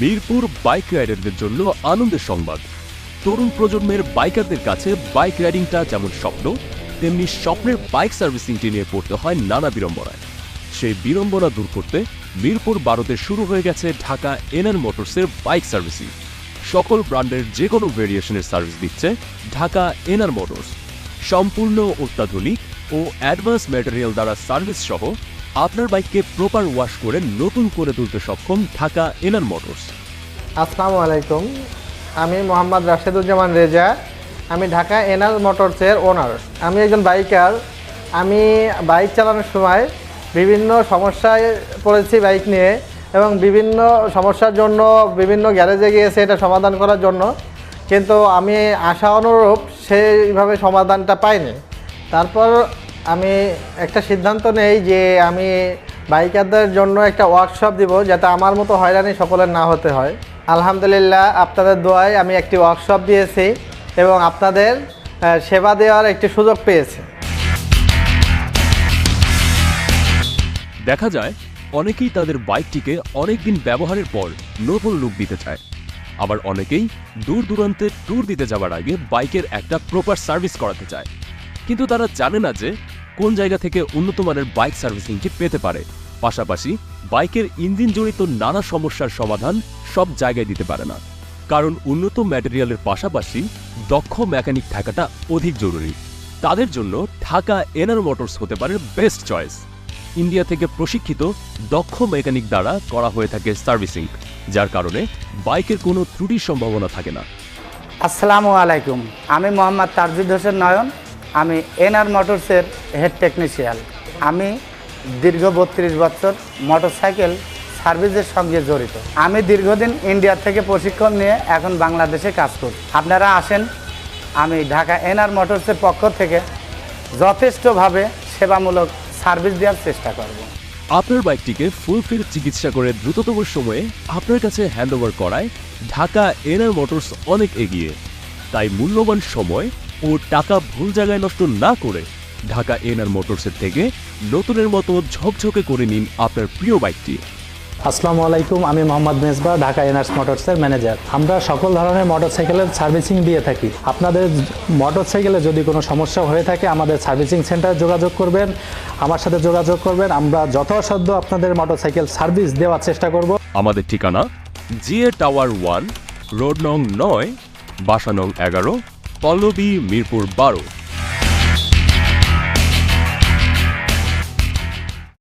Mirpur bike রাইডারদের জন্য আনন্দের সংবাদ। তরুণ প্রজন্মের বাইকারদের কাছে বাইক রাইডিংটা যেমন স্বপ্ন, তেমনি স্বপ্নের বাইক সার্ভিসিংটি নিয়ে পড়তে হয় নানা বিড়ম্বনায়। সেই বিড়ম্বনা দূর করতে মিরপুর 12-তে শুরু হয়ে গেছে ঢাকা এনআর মোটরসের বাইক সার্ভিসিং। সকল ব্র্যান্ডের যে কোনো ভেরিয়েশনের সার্ভিস দিচ্ছে ঢাকা এনআর মোটরস। সম্পূর্ণ অত্যাধুনিক ও অ্যাডভান্স ম্যাটেরিয়াল দ্বারা সার্ভিস সহ আপনার বাইককে প্রপার ওয়াশ করে নতুন করে তুলতে সক্ষম ঢাকা এনআর মোটরস। আসসালামু আলাইকুম, আমি মোহাম্মদ রাশেদুজ্জামান রেজা। আমি ঢাকা এনআর মোটরসের ওনার। আমি একজন বাইকার। আমি বাইক চালানোর সময় বিভিন্ন সমস্যায় পড়েছি বাইক নিয়ে, এবং বিভিন্ন সমস্যার জন্য বিভিন্ন গ্যারেজে গিয়েছে এটা সমাধান করার জন্য, কিন্তু আমি আশা অনুরূপ সেইভাবে সমাধানটা পাইনি। তারপর আমি একটা সিদ্ধান্ত নেই যে আমি বাইকারদের জন্য একটা ওয়ার্কশপ দিব, যাতে আমার মতো হয়রানি সকলের না হতে হয়। আলহামদুলিল্লাহ, আপনাদের দোয়ায় আমি একটি ওয়ার্কশপ দিয়েছি এবং আপনাদের সেবা দেওয়ার একটি সুযোগ পেয়েছি। দেখা যায় অনেকেই তাদের বাইকটিকে অনেকদিন ব্যবহারের পর নতুন লুক দিতে চায়, আবার অনেকেই দূর দূরান্তে ট্যুর দিতে যাওয়ার আগে বাইকের একটা প্রপার সার্ভিস করাতে চায়, কিন্তু তারা জানে না যে কোন জায়গা থেকে উন্নত মানের বাইক সার্ভিসিংটি পেতে পারে। পাশাপাশি বাইকের ইঞ্জিন জড়িত নানা সমস্যার সমাধান সব জায়গায় দিতে পারে না, কারণ উন্নত ম্যাটেরিয়ালের পাশাপাশি দক্ষ মেকানিক থাকাটা অধিক জরুরি। তাদের জন্য ঢাকা এনআর মোটরস হতে পারে বেস্ট চয়েস। ইন্ডিয়া থেকে প্রশিক্ষিত দক্ষ মেকানিক দ্বারা করা হয়ে থাকে সার্ভিসিং, যার কারণে বাইকের কোনো ত্রুটির সম্ভাবনা থাকে না। আসসালামু আলাইকুম, আমি মোহাম্মদ তারজিদ হোসেন নয়ন। আমি এনআর মোটরসের হেড টেকনিশিয়ান। আমি দীর্ঘ 32 বছর মোটরসাইকেল সার্ভিসের সঙ্গে জড়িত। আমি দীর্ঘদিন ইন্ডিয়া থেকে প্রশিক্ষণ নিয়ে এখন বাংলাদেশে কাজ করি। আপনারা আসেন, আমি ঢাকা এনআর মোটরসের পক্ষ থেকে যথেষ্টভাবে সেবামূলক সার্ভিস দেওয়ার চেষ্টা করব। আপনার বাইকটিকে ফুলফিল চিকিৎসা করে দ্রুততম সময়ে আপনার কাছে হ্যান্ডওভার করায় ঢাকা এনআর মোটরস অনেক এগিয়ে। তাই মূল্যবান সময় ও টাকা ভুল জায়গায় নষ্ট না করে ঢাকা এনআর মোটরসের থেকে নতুনের মতো ঝকঝকে করে নিন আপনার প্রিয় বাইকটি। আসসালামু আলাইকুম, আমি মোহাম্মদ মেজবা, ঢাকা এনআরস মোটরসের ম্যানেজার। আমরা সকল ধরনের মোটরসাইকেলের সার্ভিসিং দিয়ে থাকি। আপনাদের মোটরসাইকেলে যদি কোনো সমস্যা হয়ে থাকে আমাদের সার্ভিসিং সেন্টারে যোগাযোগ করবেন, আমার সাথে যোগাযোগ করবেন। আমরা যথাসাধ্য আপনাদের মোটরসাইকেল সার্ভিস দেওয়ার চেষ্টা করব। আমাদের ঠিকানা জিএ টাওয়ার 1, রোড নং 9, বাসা নং 11, পল্লবী, মিরপুর 12।